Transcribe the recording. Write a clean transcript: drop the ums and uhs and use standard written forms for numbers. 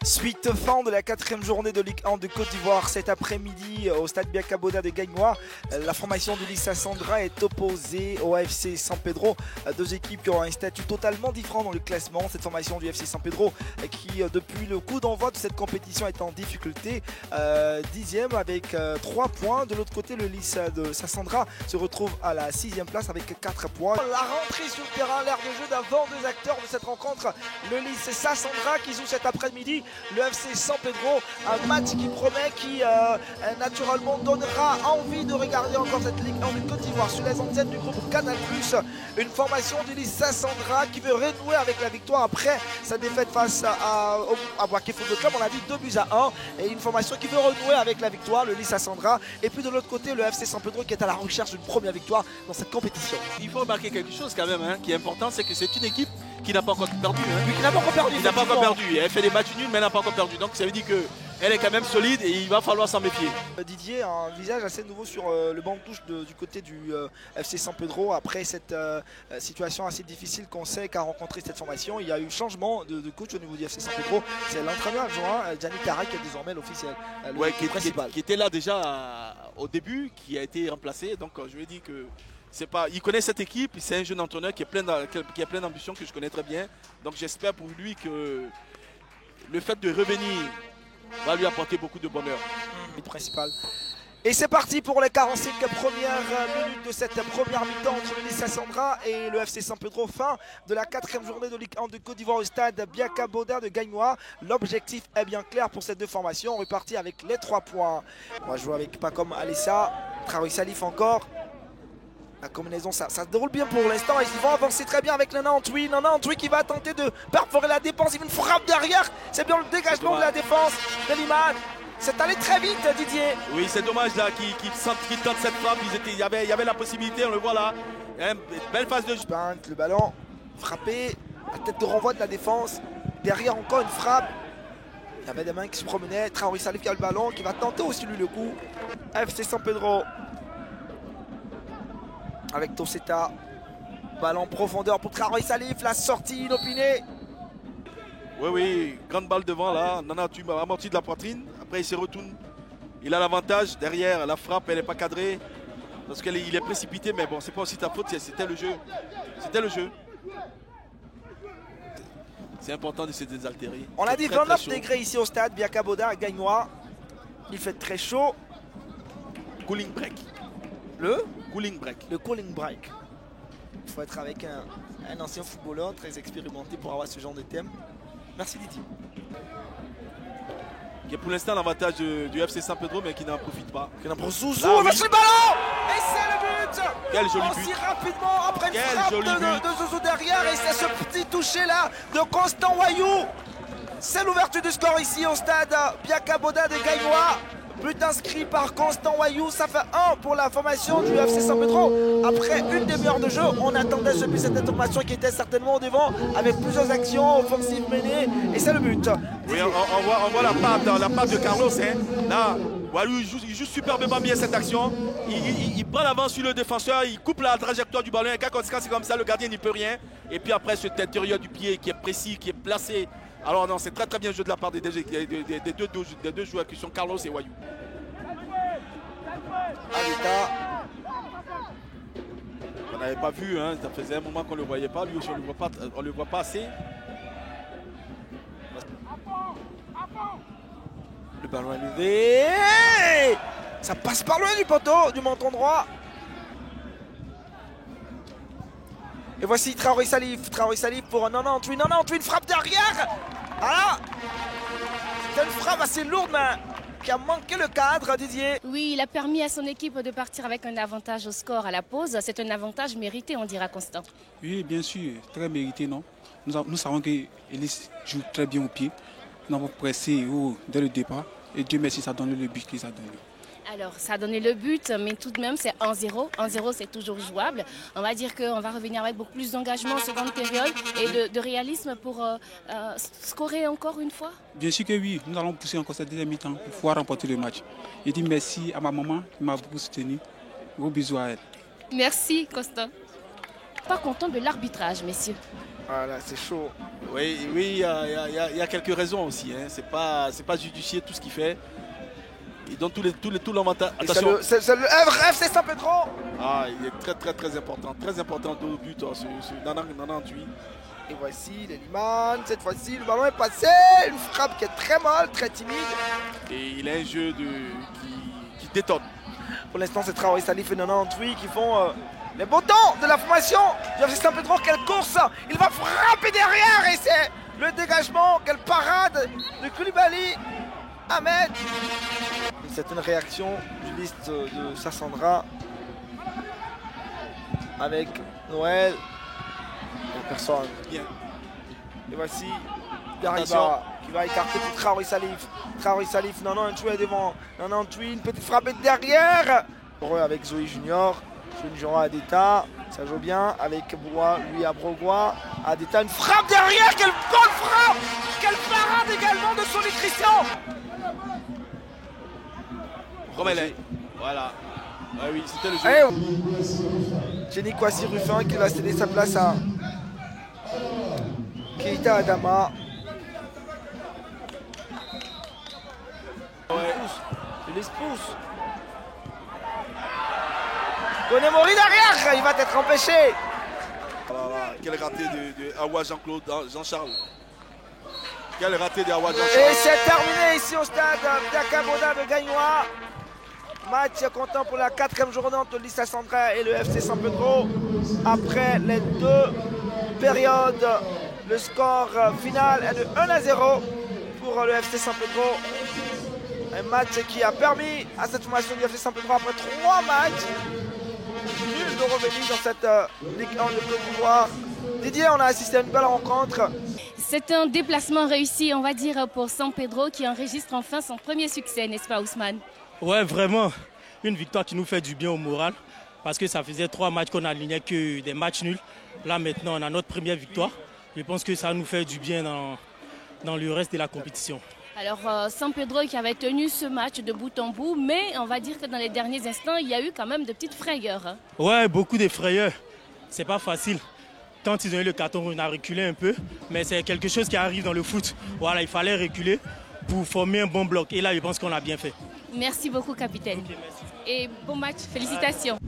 Suite fin de la 4e journée de Ligue 1 de Côte d'Ivoire cet après-midi au stade Biaka Boda de Gagnoa. La formation du Lycée Sandra est opposée au FC San Pedro. Deux équipes qui ont un statut totalement différent dans le classement. Cette formation du FC San Pedro qui depuis le coup d'envoi de cette compétition est en difficulté. 10e avec 3 points. De l'autre côté, le Lycée de Sassandra se retrouve à la 6e place avec 4 points. La rentrée sur le terrain, l'air de jeu d'un 22 acteurs de cette rencontre. Le Lycée Sassandra qui joue cet après-midi le FC San Pedro, un match qui promet, qui naturellement donnera envie de regarder encore cette Ligue 1 de Côte d'Ivoire sur les antennes du groupe Canal+. Une formation du Lycée Sassandra qui veut renouer avec la victoire après sa défaite face à Boaké Football Club. On a dit 2-1 et une formation qui veut renouer avec la victoire, le Lycée Sassandra. Et puis de l'autre côté, le FC San Pedro qui est à la recherche d'une première victoire dans cette compétition. Il faut remarquer quelque chose quand même qui est important, c'est que c'est une équipe qui n'a pas encore perdu. Oui, qui n'a pas encore perdu. Il n'a pas encore perdu. Elle fait des matchs nuls, mais elle n'a pas encore perdu. Donc ça veut dire qu'elle est quand même solide et il va falloir s'en méfier. Didier a un visage assez nouveau sur le banc de touche du côté du FC San Pedro. Après cette situation assez difficile qu'on sait qu'a rencontré cette formation, il y a eu changement de coach au niveau du FC San Pedro. C'est l'entraîneur adjoint, Gianni Tarak, qui est désormais l'officiel. Qui était là déjà au début, qui a été remplacé. Donc je lui ai dit que il connaît cette équipe, c'est un jeune entraîneur qui est plein d'ambition, que je connais très bien. Donc j'espère pour lui que le fait de revenir va lui apporter beaucoup de bonheur. Principal. Et c'est parti pour les 45 premières minutes de cette première mi-temps entre le Lycée Sandra et le FC San Pedro. Fin de la 4e journée de Ligue 1 de Côte d'Ivoire au stade Biaka Boda de Gagnoa. L'objectif est bien clair pour ces deux formations. On repartit avec les 3 points. On va jouer avec pas comme Alessa, Traoré Salif encore. La combinaison, ça se déroule bien pour l'instant. Ils vont avancer très bien avec Nana Antwi. Nana Antwi qui va tenter de perforer la défense. Il y a une frappe derrière. C'est bien le dégagement de la défense de Liman. C'est allé très vite, Didier. Oui, c'est dommage là qu'il tente cette frappe. Il y avait la possibilité, on le voit là. Une belle phase de jeu. Le ballon frappé. La tête de renvoi de la défense. Derrière encore une frappe. Il y avait des mains qui se promenaient. Traoré Salif qui a le ballon, qui va tenter aussi lui le coup. FC San Pedro. Avec Toseta, ballon en profondeur pour Traoré Salif, la sortie inopinée. Oui, grande balle devant là, Nana tu m'as amorti de la poitrine, après il se retourne, il a l'avantage, derrière la frappe elle n'est pas cadrée, parce qu'il est précipité, mais bon c'est pas aussi ta faute, c'était le jeu, c'est important de se désaltérer. On a dit 29 degrés ici au stade Biaka Boda à Gagnoa, il fait très chaud. Cooling break. Le cooling break. Le cooling break. Il faut être avec un ancien footballeur très expérimenté pour avoir ce genre de thème. Merci Didier. Qui est pour l'instant l'avantage du FC San Pedro mais qui n'en profite pas. Zouzou avec le ballon. Et c'est le but. Quel joli but. Aussi rapidement après une frappe de Zouzou derrière. Et c'est ce petit toucher là de Constant Wayou. C'est l'ouverture du score ici au stade Biaka Boda de Gagnoa. But inscrit par Constant Wayou, ça fait 1 pour la formation du FC San Pedro. Après une demi-heure de jeu, on attendait cette information qui était certainement au devant avec plusieurs actions offensives menées et c'est le but. Oui, on voit la patte de Carlos. Là, Wayou il joue superbement bien cette action. Il prend l'avance sur le défenseur, il coupe la trajectoire du ballon et quand c'est comme ça, le gardien n'y peut rien. Et puis après, cet intérieur du pied qui est précis, qui est placé. Alors non, c'est très bien joué de la part des deux joueurs qui sont Carlos et Wayou. On n'avait pas vu, ça faisait un moment qu'on ne le voyait pas, lui aussi on ne le voit pas assez. Le ballon est levé. Ça passe par loin du poteau, du menton droit. Et voici Traoré Salif pour Nana Antwi, une frappe derrière. Voilà. C'était une frappe assez lourde, mais qui a manqué le cadre, Didier. Oui, il a permis à son équipe de partir avec un avantage au score à la pause. C'est un avantage mérité, on dira, Constant. Oui, bien sûr, très mérité, non. Nous savons qu'Elis joue très bien au pied. Nous avons pressé dès le départ. Et Dieu merci, ça a donné le but qu'il a donné. Alors, ça a donné le but, mais tout de même, c'est 1-0. 1-0, c'est toujours jouable. On va dire qu'on va revenir avec beaucoup plus d'engagement en seconde période et de réalisme pour scorer encore une fois. Bien sûr que oui, nous allons pousser encore cette deuxième mi-temps pour pouvoir remporter le match. Je dis merci à ma maman qui m'a beaucoup soutenu. Gros bisous à elle. Merci, Constant. Pas content de l'arbitrage, messieurs. Voilà, c'est chaud. Oui, il y a quelques raisons aussi. Hein. C'est pas judicieux tout ce qu'il fait. Il donne tout l'avantage. Attention. C'est le FC San Pedro. Ah, il est très important. Très important au but dans 98. Et voici Leliman. Cette fois-ci, le ballon est passé. Une frappe qui est très molle, très timide. Et il a un jeu qui détonne. Pour l'instant, c'est Traoré Salif et 98 qui font les beaux temps de la formation du FC San Pedro. Quelle course! Il va frapper derrière et c'est le dégagement. Quelle parade de Koulibaly. Ahmed. Une certaine réaction du liste de Sassandra avec Noël. Personne. Bien. Et voici Dariba qui va écarter pour Traoré Salif. Traoré Salif, 98 est devant. 98, une petite frappe derrière. Heureux avec Zoé Junior. Zoé Junior à Adeta. Ça joue bien avec Bois, lui à Brogois. Adeta, une frappe derrière. Quelle bonne frappe! Quelle parade également de Soli Christian! Romellet. Voilà. Ah oui, c'était le jeu. Jenny Kwasi Ruffin qui va céder sa place à Keita Adama. Ouais. Il les pousse. Konemori derrière, il va être empêché. Voilà. Quel raté de Awa Jean-Claude, Jean-Charles. Quel raté de Awa Jean-Charles. Et c'est terminé ici au stade Biakaboda de Gagnoa. Match comptant pour la 4e journée entre l'Issa Sandra et le FC San Pedro. Après les 2 périodes, le score final est de 1-0 pour le FC San Pedro. Un match qui a permis à cette formation du FC San Pedro, après 3 matchs nuls, de revenir dans cette Ligue 1 de Côte d'Ivoire. Didier, on a assisté à une belle rencontre. C'est un déplacement réussi, on va dire, pour San Pedro qui enregistre enfin son premier succès, n'est-ce pas, Ousmane? Ouais, vraiment, une victoire qui nous fait du bien au moral parce que ça faisait 3 matchs qu'on alignait que des matchs nuls. Là, maintenant, on a notre première victoire. Je pense que ça nous fait du bien dans le reste de la compétition. Alors, San Pedro qui avait tenu ce match de bout en bout, mais on va dire que dans les derniers instants, il y a eu quand même de petites frayeurs. Hein. Ouais, beaucoup de frayeurs. C'est pas facile. Quand ils ont eu le carton, on a reculé un peu, mais c'est quelque chose qui arrive dans le foot. Voilà, il fallait reculer pour former un bon bloc. Et là, je pense qu'on l'a bien fait. Merci beaucoup, capitaine. Okay, merci. Et bon match, félicitations.